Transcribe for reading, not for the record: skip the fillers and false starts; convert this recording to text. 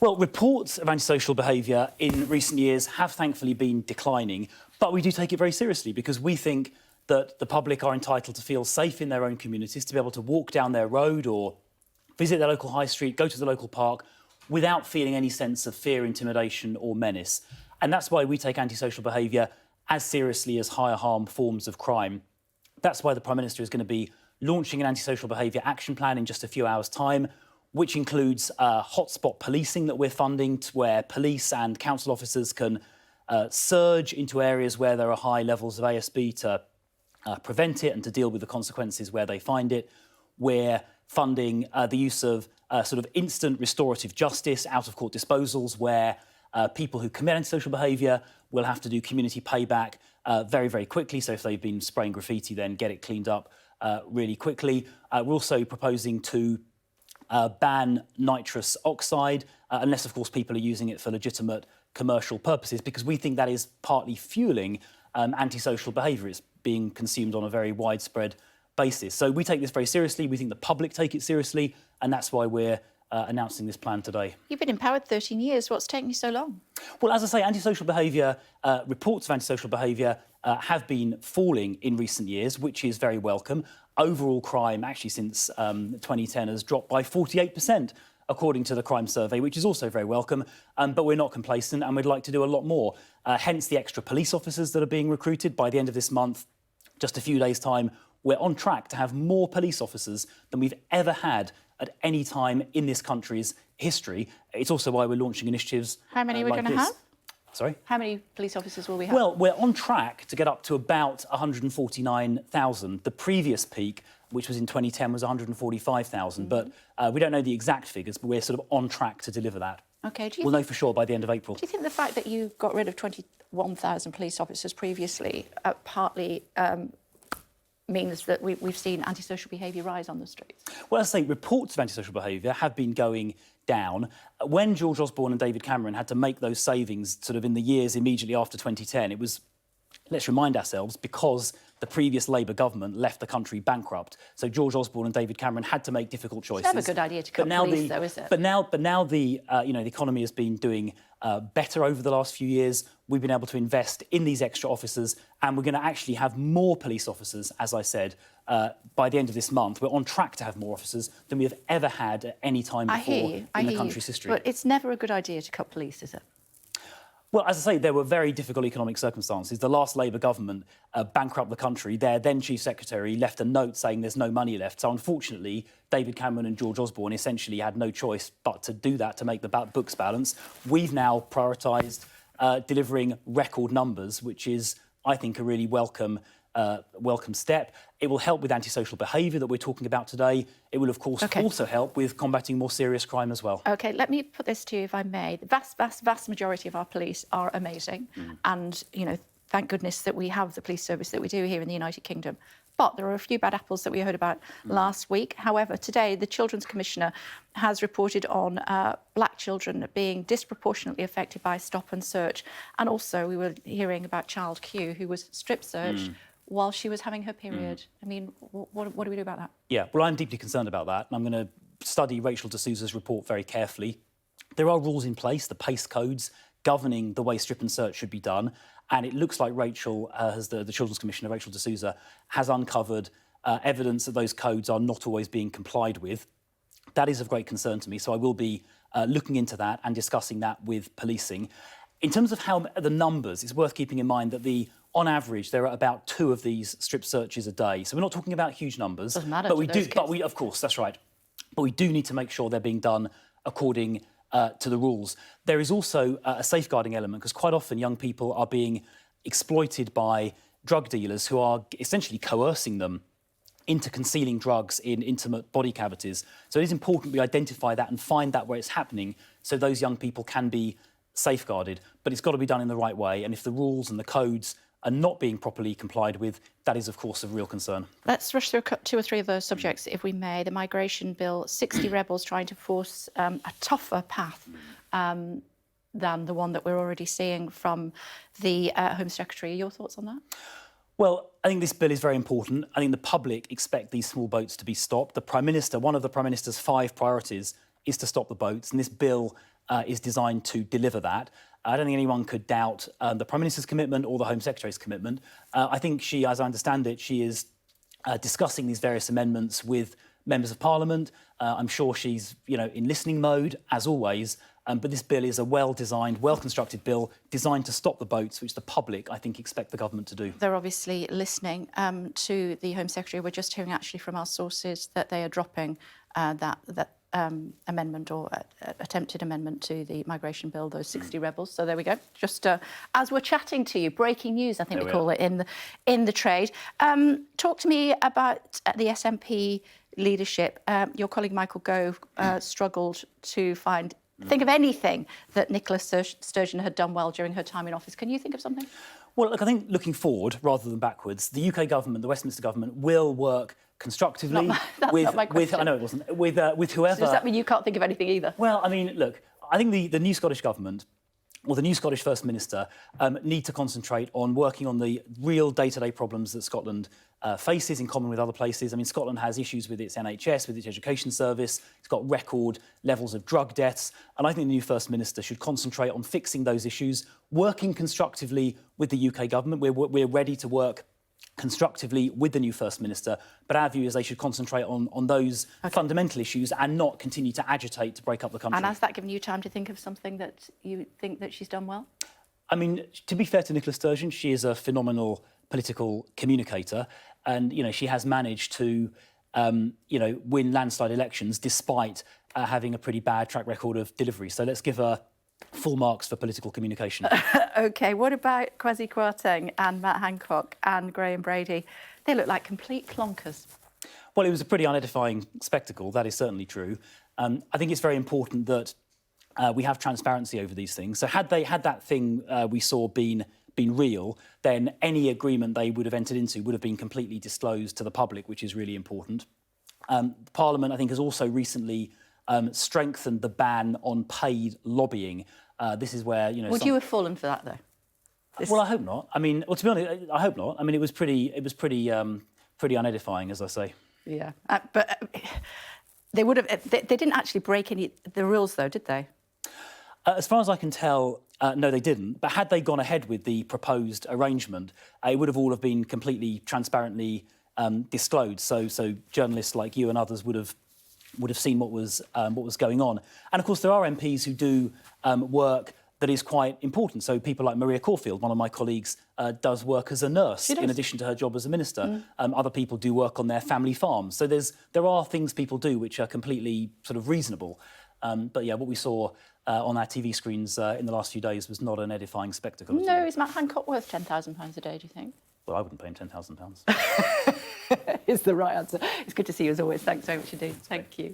Well, reports of antisocial behaviour in recent years have thankfully been declining, but we do take it very seriously because we think that the public are entitled to feel safe in their own communities, to be able to walk down their road or visit their local high street, go to the local park without feeling any sense of fear, intimidation or menace. And that's why we take antisocial behaviour as seriously as higher harm forms of crime. That's why the Prime Minister is going to be launching an antisocial behaviour action plan in just a few hours' time, which includes hotspot policing that we're funding, where police and council officers can surge into areas where there are high levels of ASB to prevent it and to deal with the consequences where they find it. We're funding the use of sort of instant restorative justice, out-of-court disposals, where people who commit antisocial behaviour will have to do community payback very, very quickly. So if they've been spraying graffiti, then get it cleaned up really quickly. We're also proposing to ban nitrous oxide, unless, of course, people are using it for legitimate commercial purposes, because we think that is partly fueling antisocial behaviour. It's being consumed on a very widespread basis. So we take this very seriously. We think the public take it seriously, and that's why we're announcing this plan today. You've been empowered 13 years. What's taken you so long? Well, as I say, antisocial behaviour, reports of antisocial behaviour have been falling in recent years, which is very welcome. Overall crime, actually since 2010, has dropped by 48%, according to the crime survey, which is also very welcome. But we're not complacent and we'd like to do a lot more. Hence the extra police officers that are being recruited. By the end of this month, just a few days' time, we're on track to have more police officers than we've ever had at any time in this country's history. It's also why we're launching initiatives. How many are we like going to have? Sorry? How many police officers will we have? Well, we're on track to get up to about 149,000. The previous peak, which was in 2010, was 145,000. But we don't know the exact figures, but we're sort of on track to deliver that. OK. We'll know for sure by the end of April. Do you think the fact that you got rid of 21,000 police officers previously partly means that we've seen antisocial behaviour rise on the streets? Well, as I say, reports of antisocial behaviour have been going down. When George Osborne and David Cameron had to make those savings sort of in the years immediately after 2010, it was, let's remind ourselves, because the previous Labour government left the country bankrupt. So George Osborne and David Cameron had to make difficult choices. It's never a good idea to cut police, though, is it? But now the the economy has been doing better over the last few years. We've been able to invest in these extra officers, and we're going to actually have more police officers, as I said, by the end of this month. We're on track to have more officers than we have ever had at any time before in the country's history. But it's never a good idea to cut police, is it? Well, as I say, there were very difficult economic circumstances. The last Labour government bankrupted the country. Their then Chief Secretary left a note saying there's no money left. So, unfortunately, David Cameron and George Osborne essentially had no choice but to do that to make the books balance. We've now prioritised delivering record numbers, which is, I think, a really welcome step. It will help with antisocial behaviour that we're talking about today. It will, of course, also help with combating more serious crime as well. OK, let me put this to you, if I may. The vast majority of our police are amazing. And, thank goodness that we have the police service that we do here in the United Kingdom. But there are a few bad apples that we heard about last week. However, today, the Children's Commissioner has reported on black children being disproportionately affected by stop and search. And also, we were hearing about child Q, who was strip-searched while she was having her period. I mean, what do we do about that? Yeah, well, I'm deeply concerned about that. And I'm going to study Rachel de Souza's report very carefully. There are rules in place, the PACE codes, governing the way strip and search should be done. And it looks like Rachel, the Children's Commissioner, Rachel de Souza, has uncovered evidence that those codes are not always being complied with. That is of great concern to me. So I will be looking into that and discussing that with policing. In terms of how the numbers, it's worth keeping in mind that on average, there are about 2 of these strip searches a day. So we're not talking about huge numbers. Doesn't matter. But we, of course, that's right. But we do need to make sure they're being done according to the rules. There is also a safeguarding element, because quite often young people are being exploited by drug dealers who are essentially coercing them into concealing drugs in intimate body cavities. So it is important we identify that and find that where it's happening so those young people can be safeguarded. But it's got to be done in the right way. And if the rules and the codes are not being properly complied with, that is, of course, of real concern. Let's rush through 2 or 3 of those subjects, if we may. The migration bill, 60 rebels trying to force a tougher path than the one that we're already seeing from the Home Secretary. Your thoughts on that? Well, I think this bill is very important. I think the public expect these small boats to be stopped. The Prime Minister, one of the Prime Minister's 5 priorities is to stop the boats, and this bill is designed to deliver that. I don't think anyone could doubt the Prime Minister's commitment or the Home Secretary's commitment. I think she, as I understand it, she is discussing these various amendments with members of Parliament. I'm sure she's, in listening mode, as always. But this bill is a well-designed, well-constructed bill designed to stop the boats, which the public, I think, expect the government to do. They're obviously listening to the Home Secretary. We're just hearing actually from our sources that they are dropping that amendment or attempted amendment to the migration bill, those 60 rebels. So there we go. Just as we're chatting to you, breaking news, I think we call it in the trade. Talk to me about the SNP leadership. Your colleague Michael Gove struggled to think of anything that Nicola Sturgeon had done well during her time in office. Can you think of something? Well, look, I think looking forward rather than backwards, the UK government, the Westminster government, will work constructively That's not my question. I know it wasn't. With whoever. So does that mean you can't think of anything either? Well, I mean, look, I think the new Scottish government or the new Scottish First Minister need to concentrate on working on the real day-to-day problems that Scotland faces in common with other places. I mean, Scotland has issues with its NHS, with its education service. It's got record levels of drug deaths. And I think the new First Minister should concentrate on fixing those issues, working constructively with the UK government. We're ready to work constructively with the new First Minister, but our view is they should concentrate on those fundamental issues and not continue to agitate to break up the country. And has that given you time to think of something that you think that she's done well? I mean, to be fair to Nicola Sturgeon, she is a phenomenal political communicator, and she has managed to win landslide elections despite having a pretty bad track record of delivery. So let's give her full marks for political communication. OK, what about Kwasi Kwarteng and Matt Hancock and Graham Brady? They look like complete clonkers. Well, it was a pretty unedifying spectacle, that is certainly true. I think it's very important that we have transparency over these things. So had that thing we saw been real, then any agreement they would have entered into would have been completely disclosed to the public, which is really important. Parliament, I think, has also recently strengthened the ban on paid lobbying. This is where, Would you have fallen for that, though? Well, I hope not. I mean, well, to be honest, I hope not. I mean, it was pretty unedifying, as I say. Yeah, but they would have. They didn't actually break any the rules, though, did they? As far as I can tell, no, they didn't. But had they gone ahead with the proposed arrangement, it would have all been completely transparently disclosed. So journalists like you and others would have seen what was going on. And of course, there are MPs who do work that is quite important. So people like Maria Caulfield, one of my colleagues, does work as a nurse in addition to her job as a minister. Other people do work on their family farms. So there are things people do which are completely sort of reasonable. But yeah, what we saw on our TV screens in the last few days was not an edifying spectacle. No, is Matt Hancock worth £10,000 a day, do you think? Well, I wouldn't pay him £10,000. Is the right answer. It's good to see you as always. Thanks so much indeed. Thank you.